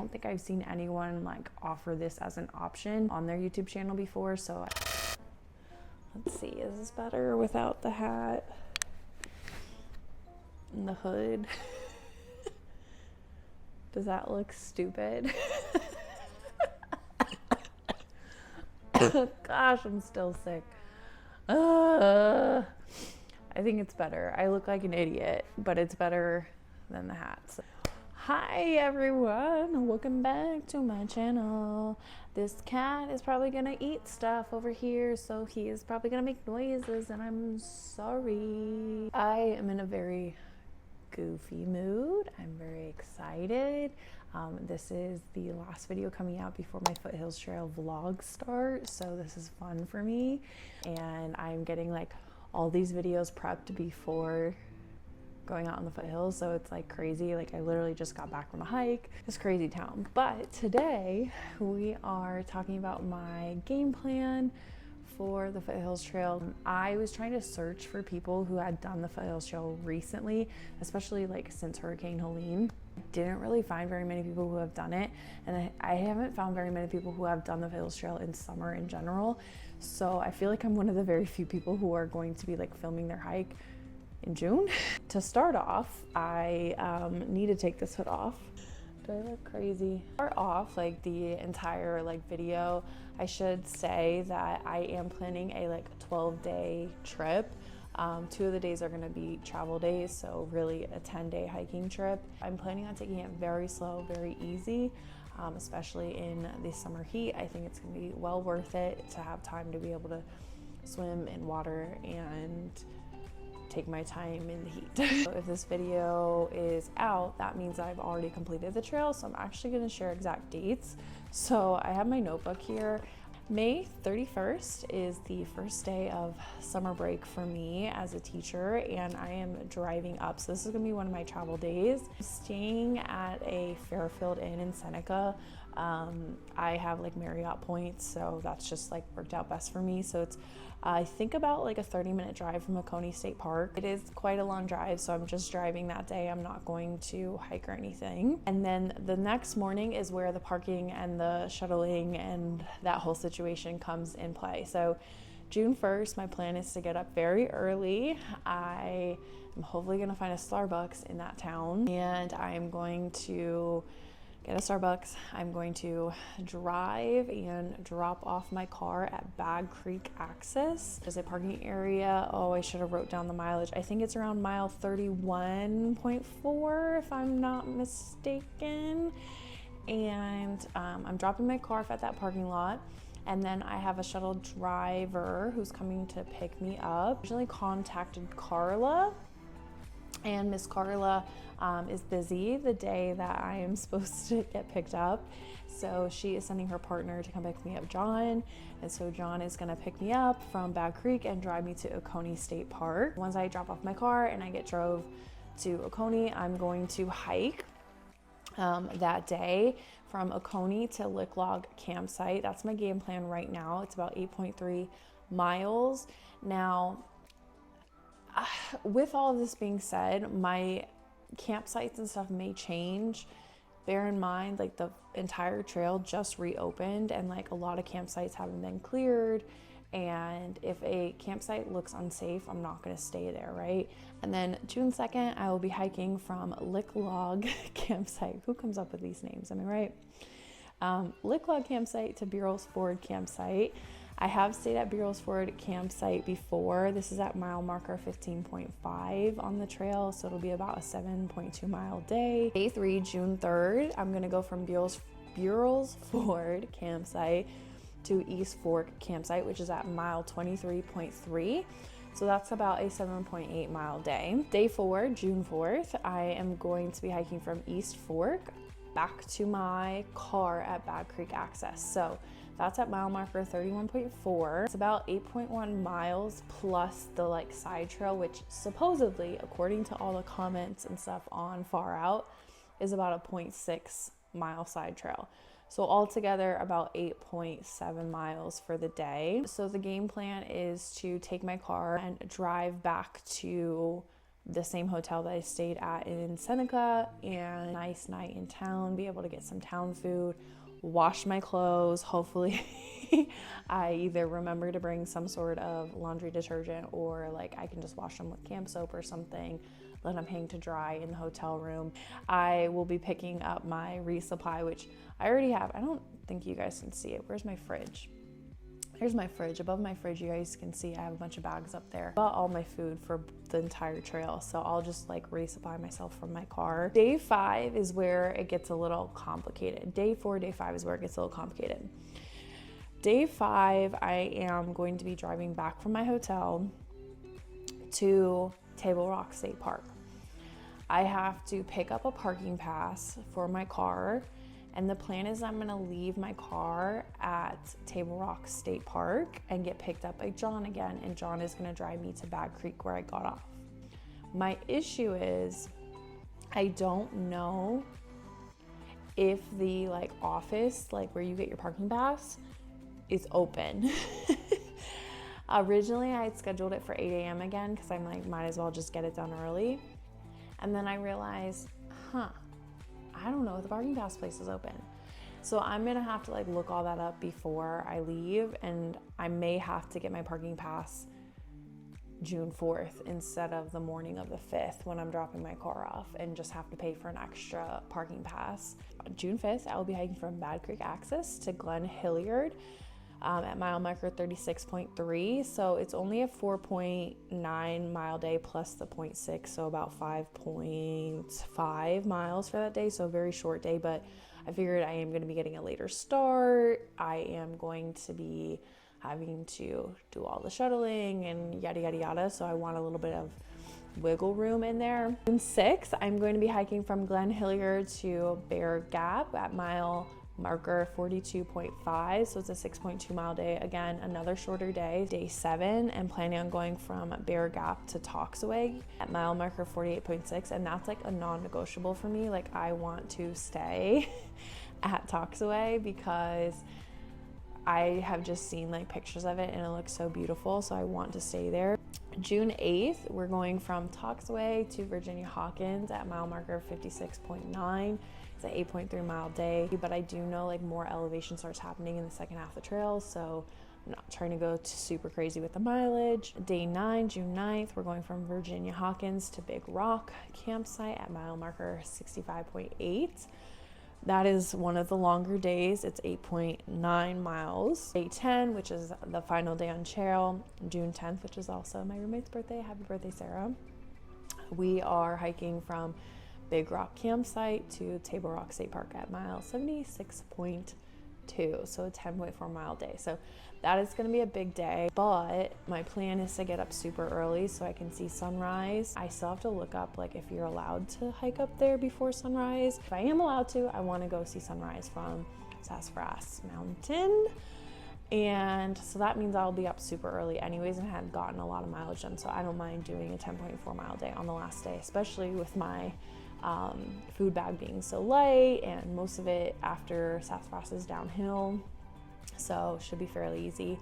I don't think I've seen anyone like offer this as an option on their YouTube channel before, so let's see, is this better without the hat and the hood? Does that look stupid? Gosh, I'm still sick. I think it's better. I look like an idiot, but it's better than the hats. Hi everyone, welcome back to my channel. This cat is probably gonna eat stuff over here, so he is probably gonna make noises, and I'm sorry. I am in a very goofy mood. I'm very excited. This is the last video coming out before my Foothills Trail vlog start, so this is fun for me, and I'm getting like all these videos prepped before going out on the foothills, so it's like crazy. Like, I literally just got back from a hike. It's crazy town. But today we are talking about my game plan for the Foothills Trail. I was trying to search for people who had done the Foothills Trail recently, especially like since Hurricane Helene. Didn't really find very many people who have done it, and I haven't found very many people who have done the Foothills Trail in summer in general. So I feel like I'm one of the very few people who are going to be like filming their hike in June. To start off, I need to take this hood off. Do I look crazy? Start off like the entire like video, I should say that I am planning a like 12-day trip. 2 of the days are going to be travel days, so really a 10-day hiking trip. I'm planning on taking it very slow, very easy, especially in the summer heat. I think it's going to be well worth it to have time to be able to swim in water and take my time in the heat. So if this video is out, that means I've already completed the trail, so I'm actually going to share exact dates. So I have my notebook here. May 31st is the first day of summer break for me as a teacher, and I am driving up. So this is going to be one of my travel days. I'm staying at a Fairfield Inn in Seneca. I have like Marriott points, so that's just like worked out best for me. So it's I think about like a 30-minute drive from Oconee State Park. It is quite a long drive, so I'm just driving that day. I'm not going to hike or anything. And then the next morning is where the parking and the shuttling and that whole situation comes in play. So June 1st, my plan is to get up very early. I am hopefully gonna find a Starbucks in that town, and I am going to get a Starbucks. I'm going to drive and drop off my car at Bag Creek Access. There's a parking area. Oh, I should have wrote down the mileage. I think it's around mile 31.4 if I'm not mistaken. And I'm dropping my car off at that parking lot. And then I have a shuttle driver who's coming to pick me up. I originally contacted Carla, and Miss Carla is busy the day that I am supposed to get picked up. So she is sending her partner to come pick me up, John. And so John is gonna pick me up from Bag Creek and drive me to Oconee State Park. Once I drop off my car and I get drove to Oconee, I'm going to hike that day from Oconee to Lick Log Campsite. That's my game plan right now. It's about 8.3 miles. Now, with all of this being said, my campsites and stuff may change. Bear in mind, like, the entire trail just reopened, and like a lot of campsites haven't been cleared, and if a campsite looks unsafe, I'm not going to stay there, right? And then June 2nd, I will be hiking from Lick Log Campsite. Who comes up with these names? Am I right? Lick Log Campsite to Burrell's Ford Campsite. I have stayed at Burrell's Ford Campsite before. This is at mile marker 15.5 on the trail, so it'll be about a 7.2 mile day. Day 3, June 3rd, I'm gonna go from Burrell's Ford Campsite to East Fork Campsite, which is at mile 23.3. So that's about a 7.8 mile day. Day 4, June 4th, I am going to be hiking from East Fork back to my car at Bag Creek Access. So that's at mile marker 31.4. It's about 8.1 miles plus the like side trail, which supposedly, according to all the comments and stuff on Far Out, is about a 0.6 mile side trail. So altogether about 8.7 miles for the day. So the game plan is to take my car and drive back to the same hotel that I stayed at in Seneca, and nice night in town, be able to get some town food, wash my clothes. Hopefully I either remember to bring some sort of laundry detergent, or like I can just wash them with camp soap or something, let them hang to dry in the hotel room. I will be picking up my resupply, which I already have. I don't think you guys can see it. Where's my fridge? Here's my fridge. Above my fridge, you guys can see I have a bunch of bags up there. Bought all my food for the entire trail, so I'll just like resupply myself from my car. Day 5 is where it gets a little complicated. Day 4, day 5 is where it gets a little complicated. Day 5, I am going to be driving back from my hotel to Table Rock State Park. I have to pick up a parking pass for my car, and the plan is I'm gonna leave my car at Table Rock State Park and get picked up by John again, and John is gonna drive me to Bad Creek where I got off. My issue is I don't know if the like office, like where you get your parking pass, is open. Originally I had scheduled it for 8 a.m. again because I'm like, might as well just get it done early. And then I realized, I don't know if the parking pass place is open. So I'm gonna have to like look all that up before I leave, and I may have to get my parking pass June 4th instead of the morning of the 5th when I'm dropping my car off, and just have to pay for an extra parking pass. On June 5th, I will be hiking from Bad Creek Access to Glen Hilliard at mile marker 36.3. So it's only a 4.9 mile day plus the 0.6, so about 5.5 miles for that day. So a very short day, but I figured I am going to be getting a later start. I am going to be having to do all the shuttling and yada yada yada, so I want a little bit of wiggle room in there. June 6th, I'm going to be hiking from Glen Hilliard to Bear Gap at mile marker 42.5, so it's a 6.2 mile day. Again, another shorter day. Day 7, I'm planning on going from Bear Gap to Toxaway at mile marker 48.6, and that's like a non-negotiable for me. Like, I want to stay at Toxaway because I have just seen like pictures of it and it looks so beautiful, so I want to stay there. June 8th, we're going from Toxaway to Virginia Hawkins at mile marker 56.9. It's an 8.3 mile day, but I do know like more elevation starts happening in the second half of the trail, so I'm not trying to go super crazy with the mileage. Day 9, June 9th, we're going from Virginia Hawkins to Big Rock campsite at mile marker 65.8. That is one of the longer days. It's 8.9 miles. Day 10, which is the final day on trail, June 10th, which is also my roommate's birthday. Happy birthday, Sarah. We are hiking from Big Rock campsite to Table Rock State Park at mile 76.2, so a 10.4 mile day. So that is going to be a big day, but my plan is to get up super early so I can see sunrise. I still have to look up like if you're allowed to hike up there before sunrise. If I am allowed to, I want to go see sunrise from Sassafras Mountain. And so that means I'll be up super early anyways, and had gotten a lot of mileage done, so I don't mind doing a 10.4 mile day on the last day, especially with my food bag being so light, and most of it after Sassafras is downhill, so should be fairly easy.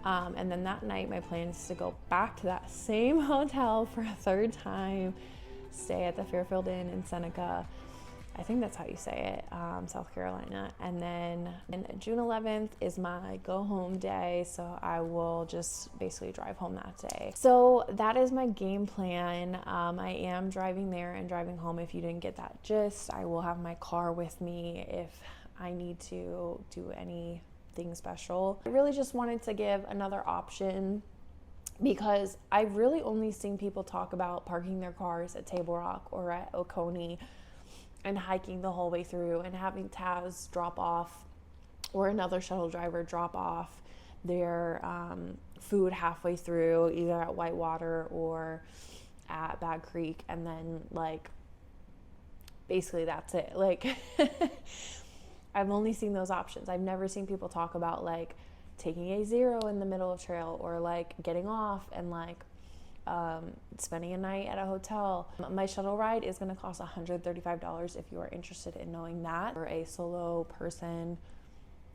And then that night my plan is to go back to that same hotel for a third time, stay at the Fairfield Inn in Seneca. I think that's how you say it, South Carolina. And then June 11th is my go home day, so I will just basically drive home that day. So that is my game plan. I am driving there and driving home. If you didn't get that gist, I will have my car with me if I need to do anything special. I really just wanted to give another option because I've really only seen people talk about parking their cars at Table Rock or at Oconee and hiking the whole way through and having Taz drop off or another shuttle driver drop off their food halfway through, either at Whitewater or at Bad Creek, and then like basically that's it. Like I've only seen those options. I've never seen people talk about like taking a zero in the middle of trail, or like getting off and like spending a night at a hotel. My shuttle ride is going to cost $135 if you are interested in knowing that, for a solo person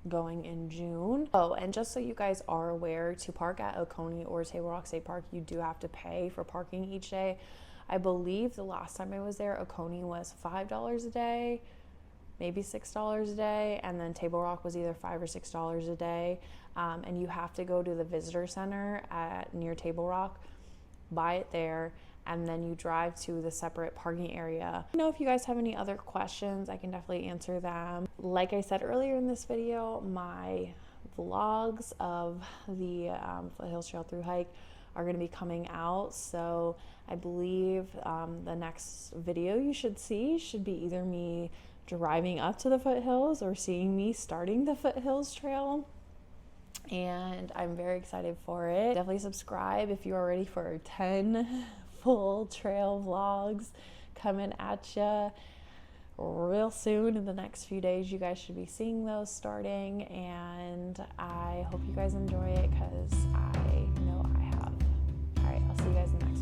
going in June. Oh, and just so you guys are aware, to park at Oconee or Table Rock State Park, you do have to pay for parking each day. I believe the last time I was there, Oconee was $5 a day, maybe $6 a day, and then Table Rock was either $5 or $6 a day. And you have to go to the visitor center near Table Rock, buy it there, and then you drive to the separate parking area. If you guys have any other questions, I can definitely answer them. Like I said earlier in this video, my vlogs of the Foothills Trail through hike are going to be coming out, so I believe the next video you should see should be either me driving up to the foothills or seeing me starting the Foothills Trail, and I'm very excited for it. Definitely subscribe if you are ready for 10 full trail vlogs coming at you real soon. In the next few days, you guys should be seeing those starting, and I hope you guys enjoy it because I know I have. All right, I'll see you guys in the next